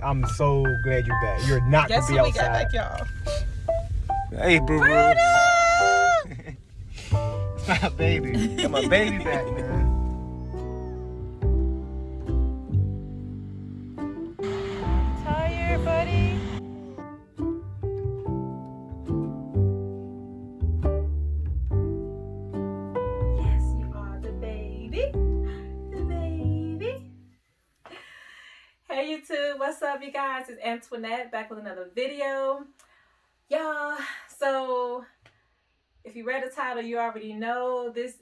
I'm so glad you're back. You're not Guess gonna be who we outside. got back, y'all? Hey, boo boo. Bruno! It's my baby. Got my baby back, man. Tired, buddy? Yes, you are the baby. The baby. Hey YouTube, what's up you guys? It's Antionette back with another video. Y'all, so if you read the title, you already know this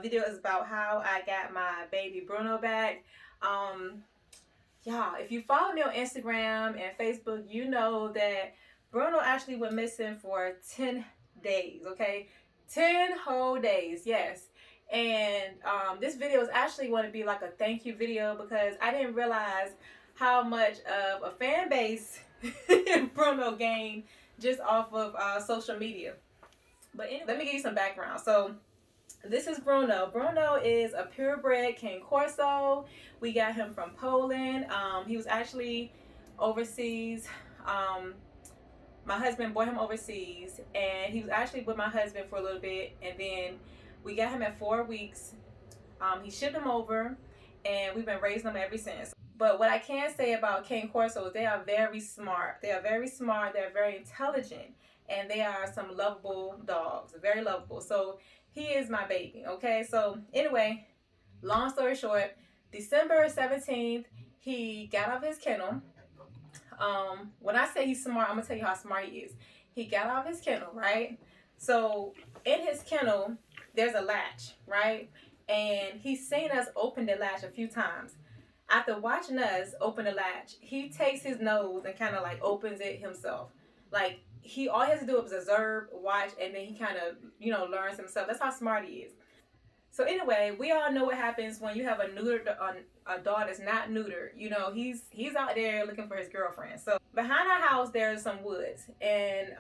video is about how I got my baby Bruno back. Y'all, if you follow me on Instagram and Facebook, you know that Bruno actually went missing for 10 days, okay? 10 whole days, yes. And this video is actually going to be like a thank you video because I didn't realize how much of a fan base Bruno gained just off of social media. But anyway, let me give you some background. So this is Bruno. Bruno is a purebred King Corso. We got him from Poland. He was actually overseas. My husband brought him overseas, and he was actually with my husband for a little bit, and then we got him at 4 weeks. He shipped him over, and we've been raising him ever since. But what I can say about King Corso is they are very smart. They are very smart. They're very intelligent, and they are some lovable dogs. Very lovable. So he is my baby. Okay. So anyway, long story short, December 17th, he got off his kennel. When I say he's smart, I'm gonna tell you how smart he is. He got off his kennel, right? So in his kennel, there's a latch, right? And he's seen us open the latch a few times. After watching us open the latch, he takes his nose and kind of like opens it himself. Like all he has to do is observe, watch, and then he kind of learns himself. That's how smart he is. So anyway, we all know what happens when you have a dog that's not neutered. You know, he's out there looking for his girlfriend. So behind our house there's some woods, and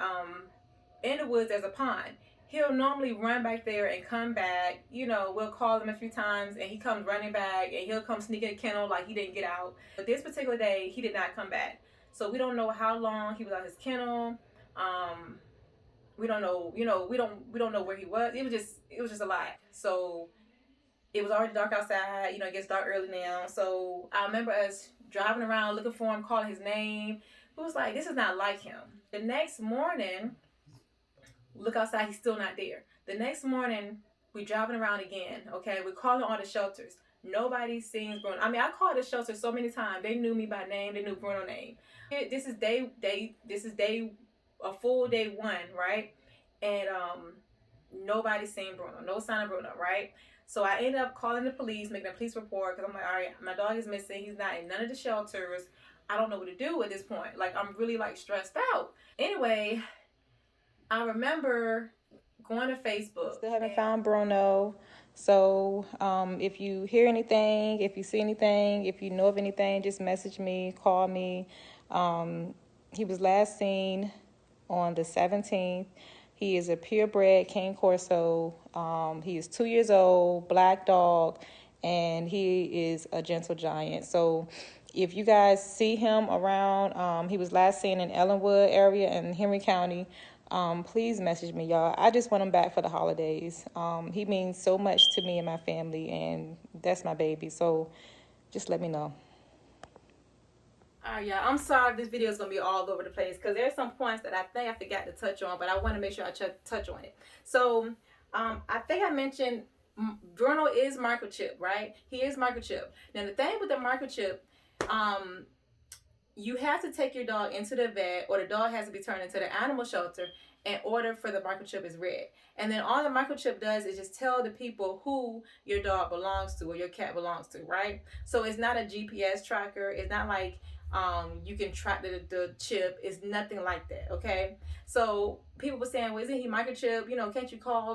in the woods there's a pond. He'll normally run back there and come back. We'll call him a few times and he comes running back, and he'll come sneak in the kennel like he didn't get out. But this particular day he did not come back. So we don't know how long he was out his kennel. We don't know, we don't know where he was. It was just a lot. So it was already dark outside. It gets dark early now. So I remember us driving around looking for him, calling his name. It was like, this is not like him. The next morning, look outside, he's still not there. The next morning, we're driving around again, okay? We're calling all the shelters. Nobody sees Bruno. I mean, I called the shelter so many times. They knew me by name. They knew Bruno's name. This is a full day 1, right? And nobody's seen Bruno. No sign of Bruno, right? So I ended up calling the police, making a police report, because I'm like, all right, my dog is missing. He's not in none of the shelters. I don't know what to do at this point. Like, I'm really like stressed out. Anyway, I remember going to Facebook. Still haven't found Bruno. So if you hear anything, if you see anything, if you know of anything, just message me, call me. He was last seen on the 17th. He is a purebred King Corso. He is 2 years old, black dog, and he is a gentle giant. So if you guys see him around, he was last seen in Ellenwood area in Henry County. Please message me, y'all. I just want him back for the holidays. He means so much to me and my family, and that's my baby. So just let me know. All right, y'all. I'm sorry if this video is going to be all over the place because there's some points that I think I forgot to touch on, but I want to make sure I touch on it. So I think I mentioned Bruno is microchip, right? He is microchip. Now, the thing with the microchip, you have to take your dog into the vet, or the dog has to be turned into the animal shelter in order for the microchip is read. And then all the microchip does is just tell the people who your dog belongs to or your cat belongs to, right? So it's not a GPS tracker. It's not like you can track the chip. It's nothing like that, okay? So people were saying, well, isn't he microchip?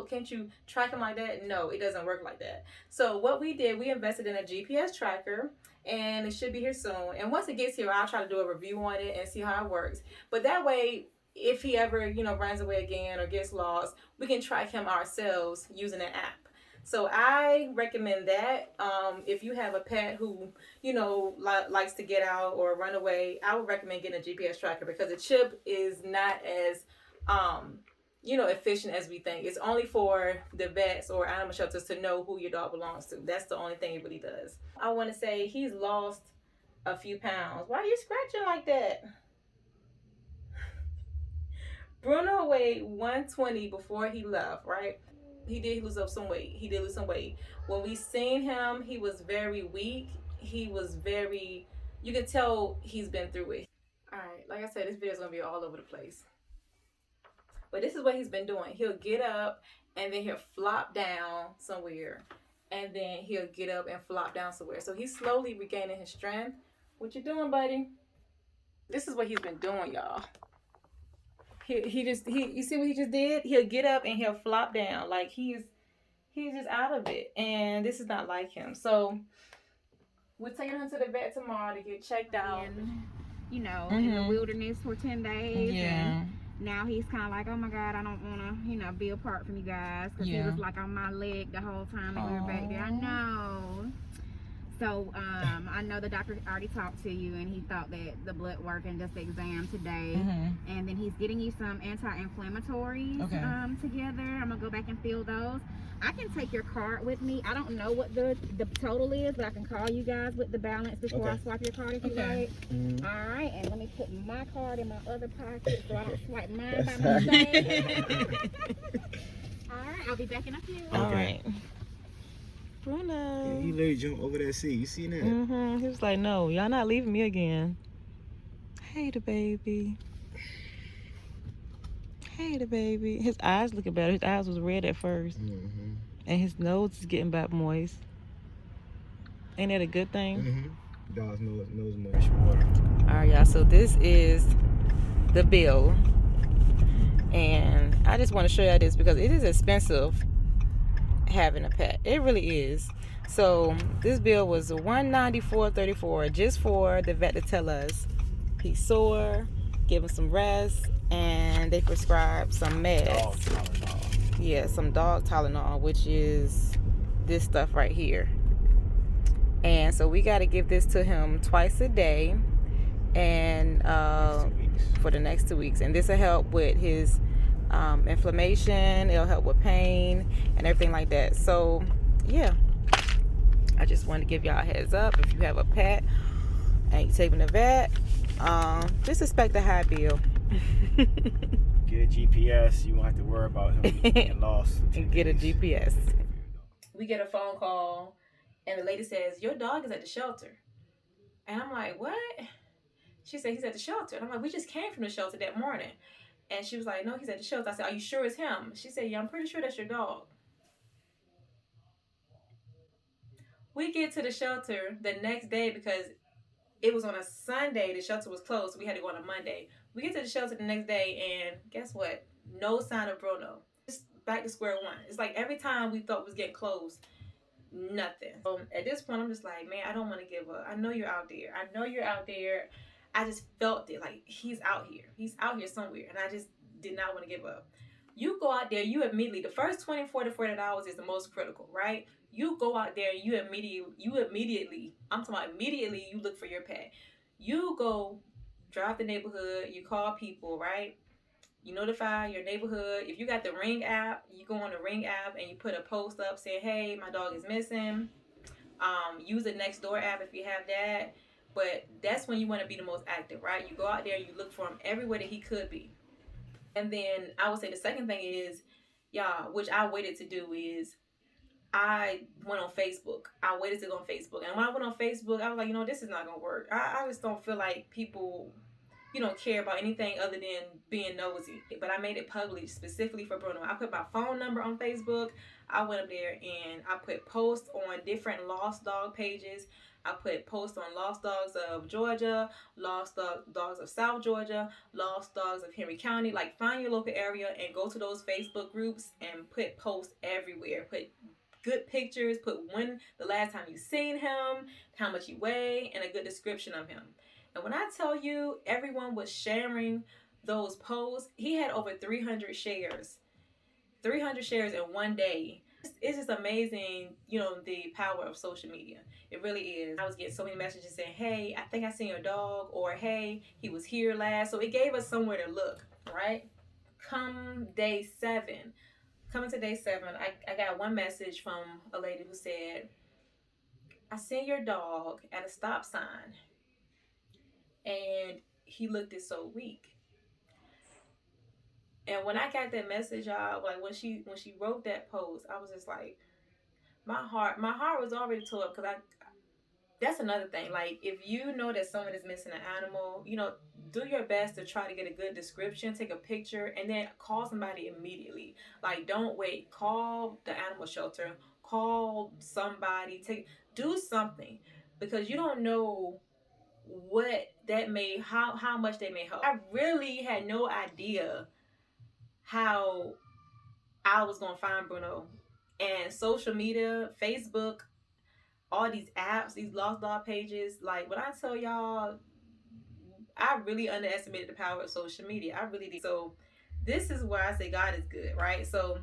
Can't you track him like that? No, it doesn't work like that. So what we did, we invested in a GPS tracker, and it should be here soon. And once it gets here, I'll try to do a review on it and see how it works. But that way, if he ever, runs away again or gets lost, we can track him ourselves using an app. So I recommend that. If you have a pet who, likes to get out or run away, I would recommend getting a GPS tracker because a chip is not as, efficient as we think. It's only for the vets or animal shelters to know who your dog belongs to. That's the only thing it really does. I want to say he's lost a few pounds. Why are you scratching like that? Bruno weighed 120 before he left, right? He did lose up some weight. He did lose some weight. When we seen him, he was very weak. He was very, you can tell he's been through it. All right, like I said, this video is gonna be all over the place. But this is what he's been doing. He'll get up and then he'll flop down somewhere. And then he'll get up and flop down somewhere. So he's slowly regaining his strength. What you doing, buddy? This is what he's been doing, y'all. You see what he just did? He'll get up and he'll flop down. Like he's just out of it. And this is not like him. So we're taking him to the vet tomorrow to get checked out. In the wilderness for 10 days. Yeah. And now he's kind of like, oh my God, I don't want to, be apart from you guys. Because he was like on my leg the whole time that we were back there. I know. So I know the doctor already talked to you and he thought that the blood work and just the exam today. And then he's getting you some anti-inflammatories together. I'm going to go back and fill those. I can take your card with me. I don't know what the total is, but I can call you guys with the balance before I swipe your card if you like. All right, and let me put my card in my other pocket so I don't swipe mine by mistake. All right, I'll be back in a few. All right. Bruno. Yeah, he literally jumped over that seat. You seen that? He was like, no, y'all not leaving me again. Hey, the baby. Hey, the baby. His eyes looking better. His eyes was red at first. And his nose is getting back moist. Ain't that a good thing? Dog's nose much water. All right, y'all. So this is the bill. And I just want to show y'all this because it is expensive having a pet. It really is. So this bill was $194.34 just for the vet to tell us he's sore, give him some rest, and they prescribed some meds. Dog Tylenol. Yeah, some dog Tylenol, which is this stuff right here. And so we got to give this to him twice a day, and for the next 2 weeks. And this will help with his inflammation. It'll help with pain and everything like that. So yeah, I just wanted to give y'all a heads up. If you have a pet and you take him to the vet, just expect a high bill. Get a GPS. You won't have to worry about him getting lost. Get a GPS. We get a phone call and the lady says, your dog is at the shelter. And I'm like, what? She said, he's at the shelter. And I'm like, we just came from the shelter that morning. And she was like, no, he's at the shelter. I said, are you sure it's him? She said, yeah, I'm pretty sure that's your dog. We get to the shelter the next day because it was on a Sunday. The shelter was closed. So we had to go on a Monday. We get to the shelter the next day and guess what? No sign of Bruno. Just back to square one. It's like every time we thought was getting closed, nothing. At this point, I'm just like, man, I don't want to give up. I know you're out there. I know you're out there. I just felt it. Like, he's out here. He's out here somewhere. And I just did not want to give up. You go out there, you immediately, the first 24 to 48 hours is the most critical, right? You go out there and you immediately, I'm talking about immediately, you look for your pet. You go drive the neighborhood, you call people, right? You notify your neighborhood. If you got the Ring app, you go on the Ring app and you put a post up saying, hey, my dog is missing. Use the Nextdoor app if you have that. But that's when you want to be the most active, right? You go out there and you look for him everywhere that he could be. And then I would say the second thing is, which I waited to do is I went on Facebook. I waited to go on Facebook. And when I went on Facebook, I was like, this is not going to work. I just don't feel like people, care about anything other than being nosy. But I made it public specifically for Bruno. I put my phone number on Facebook. I went up there and I put posts on different lost dog pages. I put posts on Lost Dogs of Georgia, Lost Dogs of South Georgia, Lost Dogs of Henry County. Like, find your local area and go to those Facebook groups and put posts everywhere. Put good pictures, put when the last time you seen him, how much he weighed, and a good description of him. And when I tell you everyone was sharing those posts, he had over 300 shares. 300 shares in one day. It's just amazing, you know, the power of social media. It really is. I was getting so many messages saying, hey, I think I seen your dog, or hey, he was here last. So it gave us somewhere to look, right? Coming to day 7, I got one message from a lady who said, I seen your dog at a stop sign and he looked so weak. And when I got that message, y'all, like when she wrote that post, I was just like, my heart was already tore up, because that's another thing. Like, if you know that someone is missing an animal, you know, do your best to try to get a good description, take a picture, and then call somebody immediately. Like, don't wait. Call the animal shelter. Call somebody. Do something, because you don't know what that may how much they may help. I really had no idea how I was gonna find Bruno. And social media, Facebook, all these apps, these lost dog pages. Like, when I tell y'all, I really underestimated the power of social media. I really did. So this is why I say God is good, right? So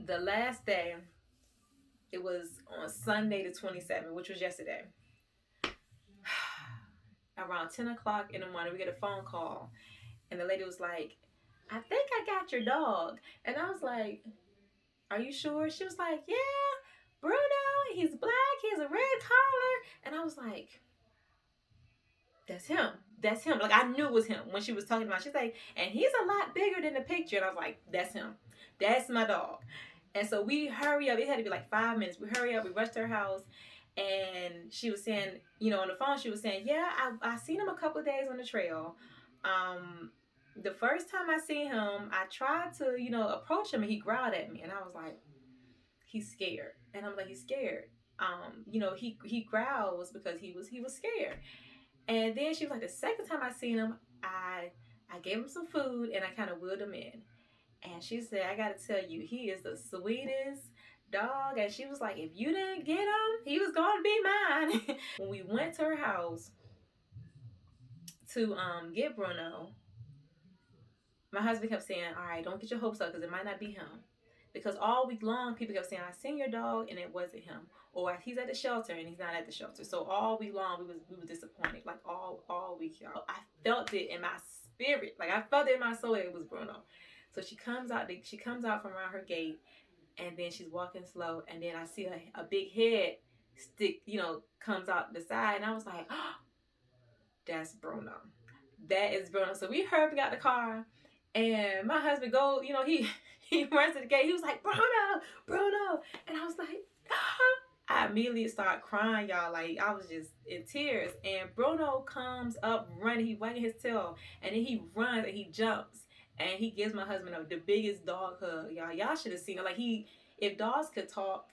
the last day, it was on Sunday the 27th, which was yesterday. Around 10 o'clock in the morning, we get a phone call. And the lady was like, I think I got your dog. And I was like, are you sure? She was like, yeah, Bruno, he's black, he has a red collar. And I was like, that's him. That's him. Like, I knew it was him when she was talking about it. She's like, and he's a lot bigger than the picture. And I was like, that's him. That's my dog. And so we hurry up. It had to be like 5 minutes. We hurry up. We rushed to her house. And she was saying, you know, on the phone, she was saying, yeah, I seen him a couple of days on the trail. The first time I seen him, I tried to, you know, approach him, and he growled at me. And I was like, he's scared. And I'm like, he's scared. You know, he growls because he was scared. And then she was like, the second time I seen him, I gave him some food and I kind of wheeled him in. And she said, I got to tell you, he is the sweetest dog. And she was like, if you didn't get him, he was going to be mine. When we went to her house to get Bruno, my husband kept saying, all right, don't get your hopes up, because it might not be him. Because all week long, people kept saying, I seen your dog and it wasn't him. Or he's at the shelter and he's not at the shelter. So all week long, we were disappointed. Like, all week, y'all. I felt it in my spirit. Like, I felt it in my soul that it was Bruno. So she comes out from around her gate, and then she's walking slow. And then I see a big head stick, you know, comes out the side. And I was like, oh, that's Bruno. That is Bruno. So we hurried out the car. And my husband you know, he runs to the gate. He was like, Bruno. And I was like, ah. I immediately started crying, y'all. Like, I was just in tears. And Bruno comes up running. He wagging his tail. And then he runs and he jumps. And he gives my husband the biggest dog hug, y'all. Y'all should have seen it. Like, if dogs could talk,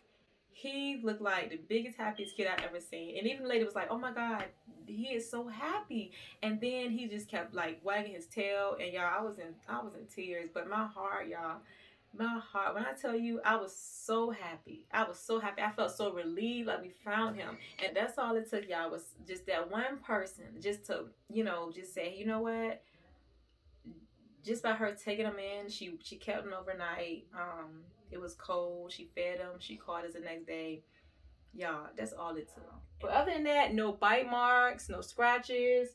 he looked like the biggest, happiest kid I ever seen. And even the lady was like, oh my God, he is so happy. And then he just kept like wagging his tail. And y'all, I was in tears. But my heart, y'all, when I tell you, I was so happy. I felt so relieved, like we found him. And that's all it took, y'all, was just that one person just to, you know, just say, you know what? Just by her taking him in, she kept him overnight. It was cold. She fed him. She called us the next day. Y'all, that's all it took. But other than that, no bite marks, no scratches,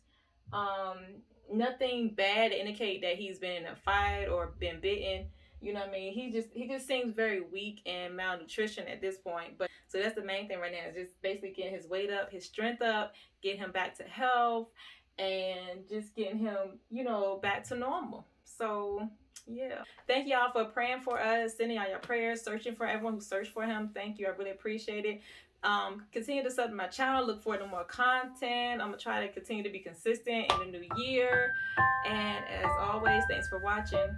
nothing bad to indicate that he's been in a fight or been bitten. You know what I mean? He just seems very weak and malnutrition at this point. But so that's the main thing right now, is just basically getting his weight up, his strength up, getting him back to health, and just getting him, you know, back to normal. So yeah, thank y'all for praying for us, sending out your prayers, searching for everyone who searched for him. Thank you. I really appreciate it. Continue to sub to my channel. Look forward to more content. I'm gonna try to continue to be consistent in the new year. And as always, thanks for watching.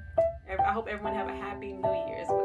I hope everyone have a happy new year as well.